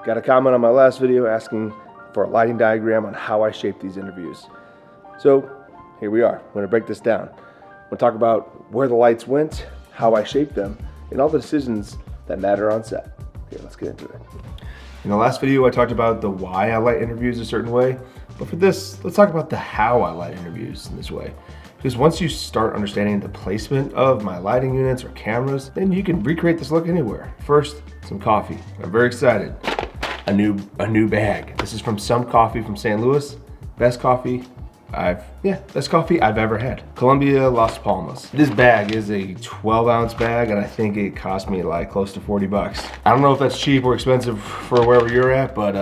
Got a comment on my last video asking for a lighting diagram on how I shape these interviews. So here we are. I'm going to break this down. We'll talk about where the lights went, how I shaped them, and all the decisions that matter on set. Okay, let's get into it. In the last video, I talked about the why I light interviews a certain way, but for this, let's talk about the how I light interviews in this way. Because once you start understanding the placement of my lighting units or cameras, then you can recreate this look anywhere. First, some coffee. I'm very excited. A new bag. This is from Some Coffee from St. Louis. Best coffee I've ever had. Colombia, Las Palmas. This bag is a 12-ounce bag, and I think it cost me like close to 40 bucks. I don't know if that's cheap or expensive for wherever you're at, but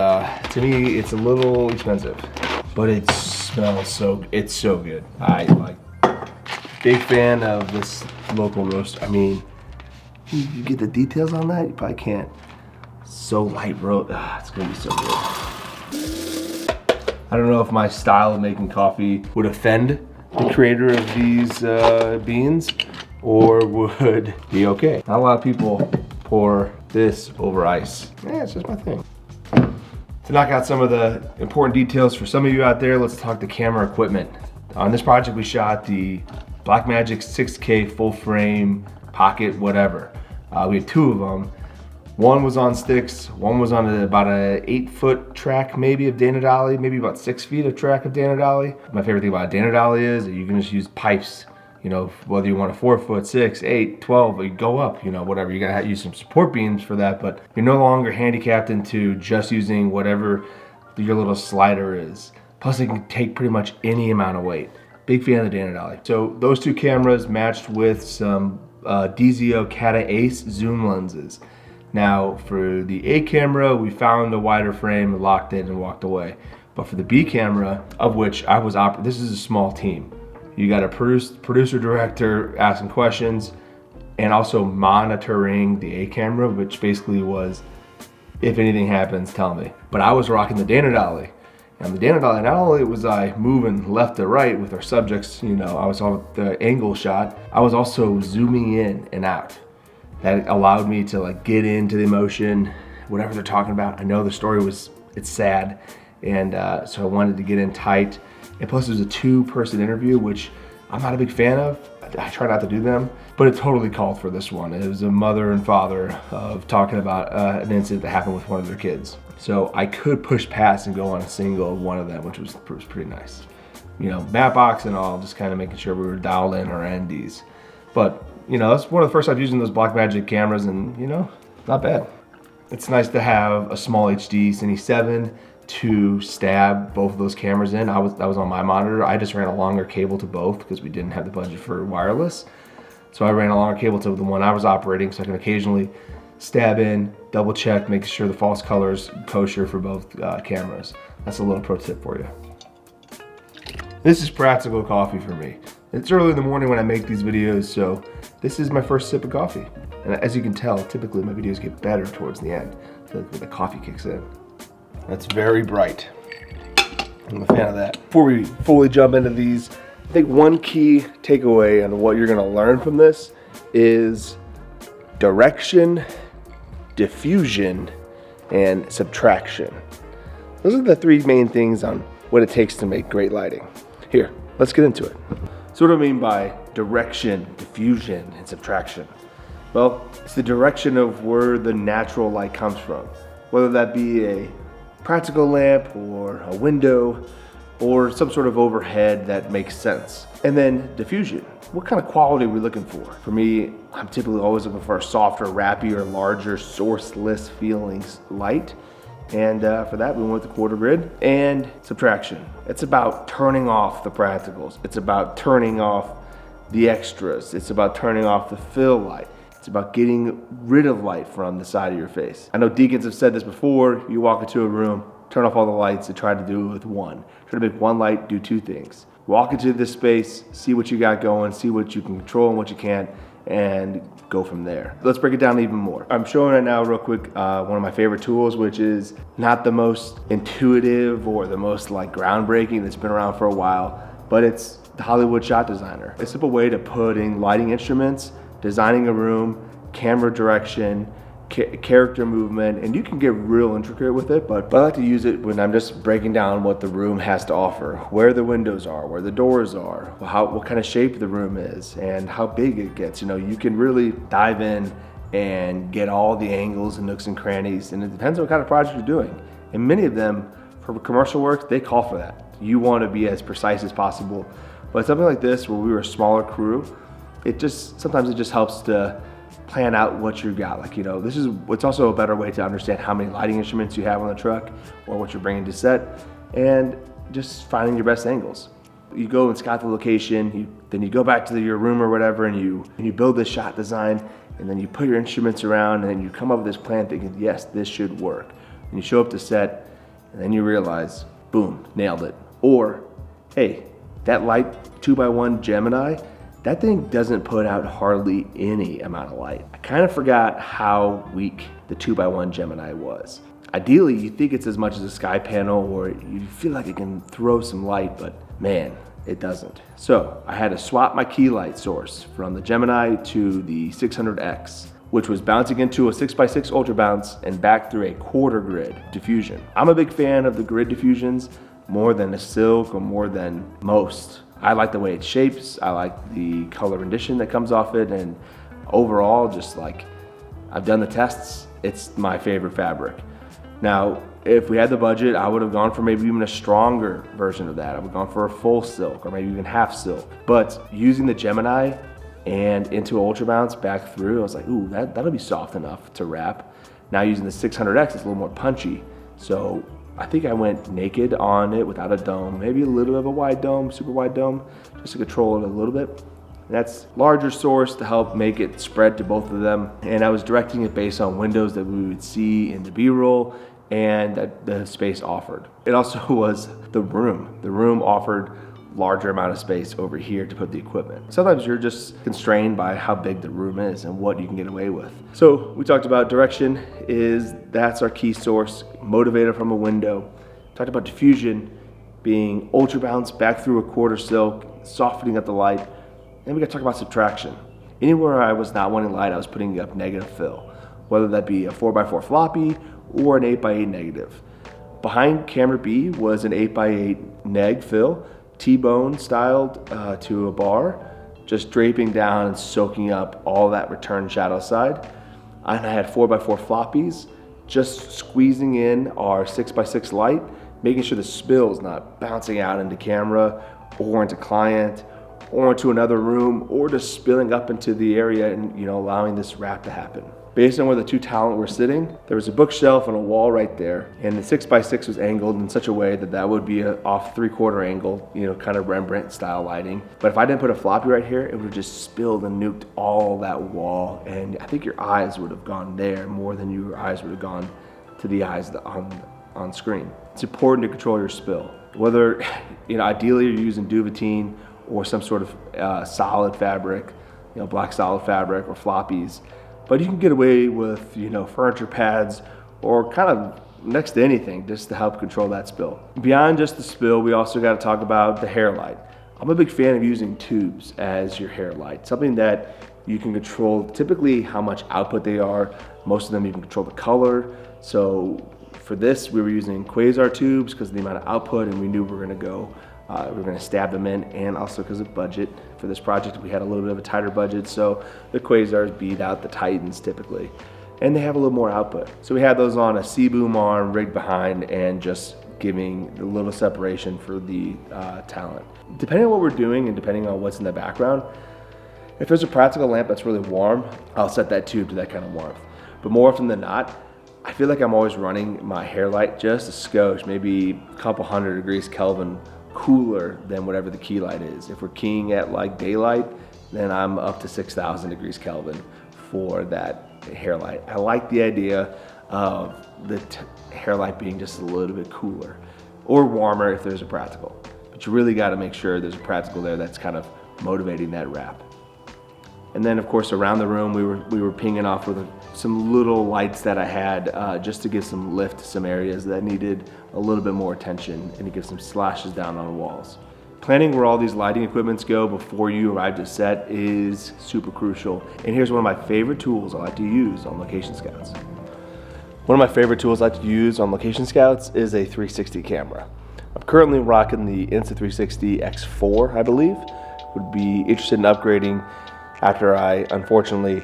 to me, it's a little expensive. But it smells it's so good. I like, big fan of this local roast. I mean, you get the details on that, you probably can't. So light roast, it's gonna be so good. I don't know if my style of making coffee would offend the creator of these beans or would be okay. Not a lot of people pour this over ice. Yeah, it's just my thing. To knock out some of the important details for some of you out there, let's talk the camera equipment. On this project, we shot the Blackmagic 6K full frame, pocket, whatever. We had two of them. One was on sticks, one was on about a 8-foot track maybe of Dana Dolly, maybe about 6 feet of track of Dana Dolly. My favorite thing about Dana Dolly is that you can just use pipes, you know, whether you want a 4 foot, 6, 8, 12, or you go up, you know, whatever. You gotta use some support beams for that, but you're no longer handicapped into just using whatever your little slider is. Plus it can take pretty much any amount of weight. Big fan of the Dana Dolly. So those two cameras matched with some DZO Cata Ace zoom lenses. Now, for the A camera, we found a wider frame, locked it, and walked away. But for the B camera, of which I was this is a small team. You got a producer director asking questions and also monitoring the A camera, which basically was, if anything happens, tell me. But I was rocking the Dana Dolly. And the Dana Dolly, not only was I moving left to right with our subjects, you know, I was on the angle shot, I was also zooming in and out. That allowed me to like get into the emotion, whatever they're talking about. I know the story it's sad, and so I wanted to get in tight. And plus it was a 2-person interview, which I'm not a big fan of. I try not to do them, but it totally called for this one. It was a mother and father of talking about an incident that happened with one of their kids. So I could push past and go on a single of one of them, which was pretty nice. You know, matte box and all, just kind of making sure we were dialed in our NDs. But you know, that's one of the first times using those Blackmagic cameras, and you know, not bad. It's nice to have a small HD Cine 7 to stab both of those cameras in. That was on my monitor. I just ran a longer cable to both because we didn't have the budget for wireless. So I ran a longer cable to the one I was operating, so I can occasionally stab in, double check, make sure the false color's kosher for both cameras. That's a little pro tip for you. This is practical coffee for me. It's early in the morning when I make these videos, so this is my first sip of coffee. And as you can tell, typically my videos get better towards the end. I feel like when the coffee kicks in. That's very bright. I'm a fan of that. Before we fully jump into these, I think one key takeaway on what you're gonna learn from this is direction, diffusion, and subtraction. Those are the 3 main things on what it takes to make great lighting. Here, let's get into it. So what do I mean by direction, diffusion, and subtraction? Well, it's the direction of where the natural light comes from. Whether that be a practical lamp or a window or some sort of overhead that makes sense. And then diffusion. What kind of quality are we looking for? For me, I'm typically always looking for a softer, wrappier, larger, sourceless feelings light. And for that, we went with the quarter grid. And subtraction. It's about turning off the practicals. It's about turning off the extras. It's about turning off the fill light. It's about getting rid of light from the side of your face. I know deacons have said this before. You walk into a room, turn off all the lights, and try to do it with one. Try to make one light do 2 things. Walk into this space, see what you got going, see what you can control and what you can't, and go from there. Let's break it down even more. I'm showing right now real quick one of my favorite tools, which is not the most intuitive or the most like groundbreaking, that's been around for a while, but it's the Hollywood Shot Designer. A simple way to put in lighting instruments, designing a room, camera direction, character movement, and you can get real intricate with it, but I like to use it when I'm just breaking down what the room has to offer, where the windows are, where the doors are, what kind of shape the room is, and how big it gets. You know, you can really dive in and get all the angles and nooks and crannies, and it depends on what kind of project you're doing. And many of them, for commercial work, they call for that. You want to be as precise as possible. But something like this, where we were a smaller crew, sometimes it just helps to plan out what you've got. Like, you know, it's also a better way to understand how many lighting instruments you have on the truck or what you're bringing to set, and just finding your best angles. You go and scout the location, then you go back to your room or whatever, and you build this shot design, and then you put your instruments around, and then you come up with this plan thinking, yes, this should work. And you show up to set, and then you realize, boom, nailed it. Or, hey, that light 2x1 Gemini, that thing doesn't put out hardly any amount of light. I kind of forgot how weak the 2x1 Gemini was. Ideally, you think it's as much as a sky panel, or you feel like it can throw some light, but man, it doesn't. So I had to swap my key light source from the Gemini to the 600X, which was bouncing into a 6x6 ultra bounce and back through a quarter grid diffusion. I'm a big fan of the grid diffusions more than a silk or more than most. I like the way it shapes, I like the color rendition that comes off it, and overall, just like, I've done the tests, it's my favorite fabric. Now, if we had the budget, I would have gone for maybe even a stronger version of that. I would have gone for a full silk or maybe even half silk. But using the Gemini and into ultra bounce back through, I was like, ooh, that'll be soft enough to wrap. Now using the 600X, it's a little more punchy. So I think I went naked on it without a dome, maybe a little bit of a wide dome, super wide dome, just to control it a little bit. And that's larger source to help make it spread to both of them. And I was directing it based on windows that we would see in the B-roll and that the space offered. It also was the room. The room offered larger amount of space over here to put the equipment. Sometimes you're just constrained by how big the room is and what you can get away with. So we talked about direction that's our key source, motivator from a window. Talked about diffusion being ultra bounce back through a quarter silk, softening up the light. Then we got to talk about subtraction. Anywhere I was not wanting light, I was putting up negative fill, whether that be a 4x4 floppy or an 8x8 negative. Behind camera B was an 8x8 neg fill, T-bone styled to a bar, just draping down and soaking up all that return shadow side. And I had 4x4 floppies, just squeezing in our 6x6 light, making sure the spill is not bouncing out into camera or into client or into another room or just spilling up into the area and, you know, allowing this wrap to happen. Based on where the two talent were sitting, there was a bookshelf and a wall right there, and the 6x6 was angled in such a way that would be a off 3/4 angle, you know, kind of Rembrandt style lighting. But if I didn't put a floppy right here, it would have just spilled and nuked all that wall, and I think your eyes would have gone there more than your eyes would have gone to the eyes on screen. It's important to control your spill. Whether, you know, ideally you're using duvetine or some sort of solid fabric, you know, black solid fabric or floppies. But you can get away with, you know, furniture pads or kind of next to anything just to help control that spill. Beyond just the spill, we also got to talk about the hair light. I'm a big fan of using tubes as your hair light, something that you can control typically how much output they are. Most of them you can control the color. So for this, we were using Quasar tubes because of the amount of output, and we knew we were going to stab them in, and also because of budget. For this project, we had a little bit of a tighter budget, so the Quasars beat out the Titans typically, and they have a little more output. So we had those on a C-boom arm rigged behind and just giving a little separation for the talent. Depending on what we're doing and depending on what's in the background, if there's a practical lamp that's really warm, I'll set that tube to that kind of warmth. But more often than not, I feel like I'm always running my hair light just a skosh, maybe a couple 100 degrees Kelvin cooler than whatever the key light is. If we're keying at like daylight, then I'm up to 6,000 degrees Kelvin for that hair light. I like the idea of the hair light being just a little bit cooler or warmer if there's a practical. But you really got to make sure there's a practical there that's kind of motivating that wrap. And then of course around the room we were pinging off with some little lights that I had just to give some lift to some areas that needed a little bit more attention and to give some slashes down on the walls. Planning where all these lighting equipments go before you arrive to set is super crucial. And here's one of my favorite tools I like to use on location scouts. One of my favorite tools I like to use on location scouts is a 360 camera. I'm currently rocking the Insta360 X4, I believe. Would be interested in upgrading after I unfortunately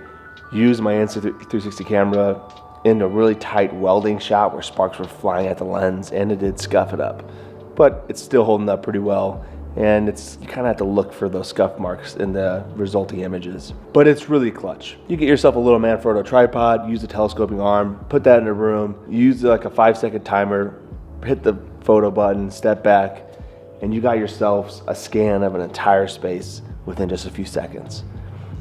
used my Insta360 camera in a really tight welding shot where sparks were flying at the lens, and it did scuff it up. But it's still holding up pretty well, and you kind of have to look for those scuff marks in the resulting images. But it's really clutch. You get yourself a little Manfrotto tripod, use a telescoping arm, put that in a room, use like a 5-second timer, hit the photo button, step back, and you got yourself a scan of an entire space within just a few seconds.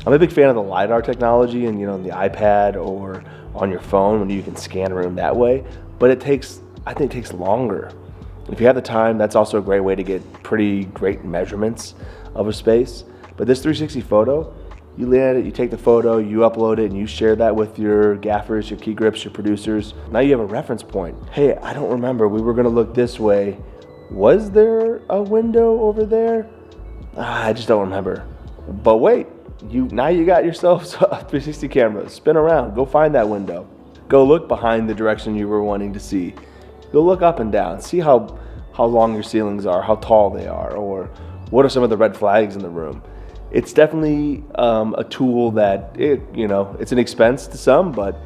I'm a big fan of the LiDAR technology and on the iPad or on your phone when you can scan a room that way, but I think it takes longer. If you have the time, that's also a great way to get pretty great measurements of a space. But this 360 photo, you land it, you take the photo, you upload it, and you share that with your gaffers, your key grips, your producers. Now you have a reference point. Hey, I don't remember, we were gonna look this way. Was there a window over there? I just don't remember. But wait, now you got yourself a 360 camera. Spin around, go find that window. Go look behind the direction you were wanting to see. Go look up and down, see how long your ceilings are, how tall they are, or what are some of the red flags in the room. It's definitely a tool that, it's an expense to some, but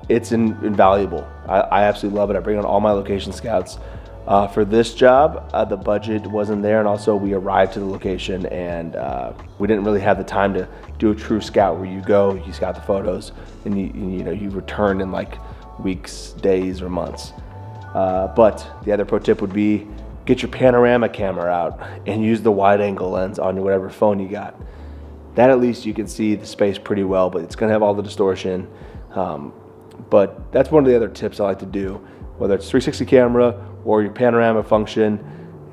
it's invaluable. I absolutely love it. I bring on all my location scouts. For this job, the budget wasn't there, and also we arrived to the location and we didn't really have the time to do a true scout where you go, you scout the photos, and you return in like weeks, days, or months. But the other pro tip would be get your panorama camera out and use the wide angle lens on whatever phone you got. That at least you can see the space pretty well, but it's gonna have all the distortion. But that's one of the other tips I like to do, whether it's 360 camera or your panorama function,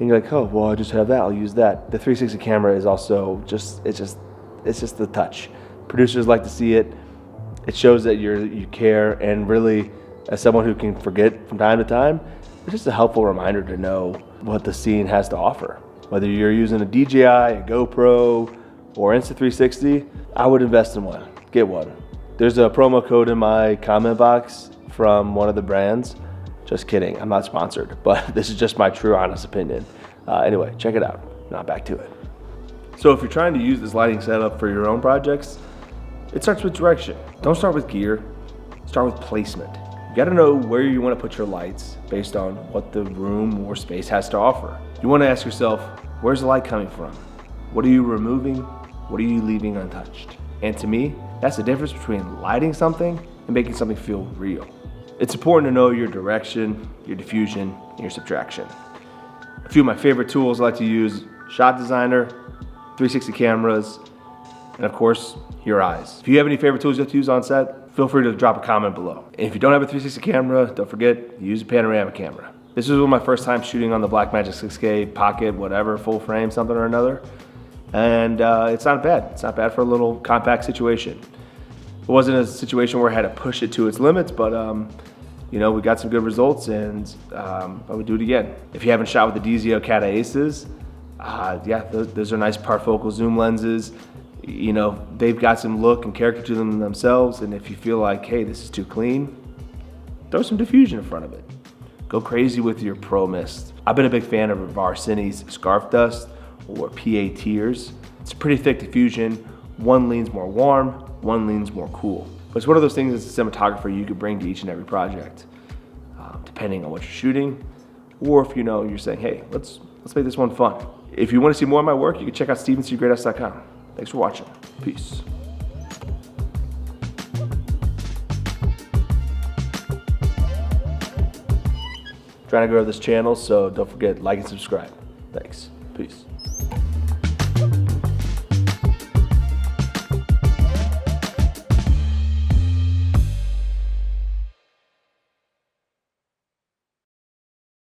and you're like, oh, well, I just have that, I'll use that. The 360 camera is also it's just the touch. Producers like to see it. It shows that you care, and really, as someone who can forget from time to time, it's just a helpful reminder to know what the scene has to offer. Whether you're using a DJI, a GoPro, or Insta360, I would invest in one, get one. There's a promo code in my comment box from one of the brands. Just kidding, I'm not sponsored, but this is just my true honest opinion. Anyway, check it out. Now back to it. So if you're trying to use this lighting setup for your own projects, it starts with direction. Don't start with gear, start with placement. You gotta know where you wanna put your lights based on what the room or space has to offer. You wanna ask yourself, where's the light coming from? What are you removing? What are you leaving untouched? And to me, that's the difference between lighting something and making something feel real. It's important to know your direction, your diffusion, and your subtraction. A few of my favorite tools I like to use: Shot Designer, 360 cameras, and of course, your eyes. If you have any favorite tools you like to use on set, feel free to drop a comment below. And if you don't have a 360 camera, don't forget, use a panorama camera. This was one of my first time shooting on the Blackmagic 6K Pocket, whatever, full frame, something or another. And it's not bad. It's not bad for a little compact situation. It wasn't a situation where I had to push it to its limits, but we got some good results, and I would do it again. If you haven't shot with the DZO Cata Aces, those are nice parfocal zoom lenses. They've got some look and character to them themselves, and if you feel like, hey, this is too clean, throw some diffusion in front of it. Go crazy with your Pro Mist. I've been a big fan of Varcini's Scarf Dust or PA Tears. It's a pretty thick diffusion. One leans more warm, one leans more cool. But it's one of those things as a cinematographer you could bring to each and every project, depending on what you're shooting, or if you're saying, hey, let's make this one fun. If you want to see more of my work, you can check out stevenscgreathouse.com. Thanks for watching. Peace. Trying to grow this channel, so don't forget, like and subscribe. Thanks. Peace.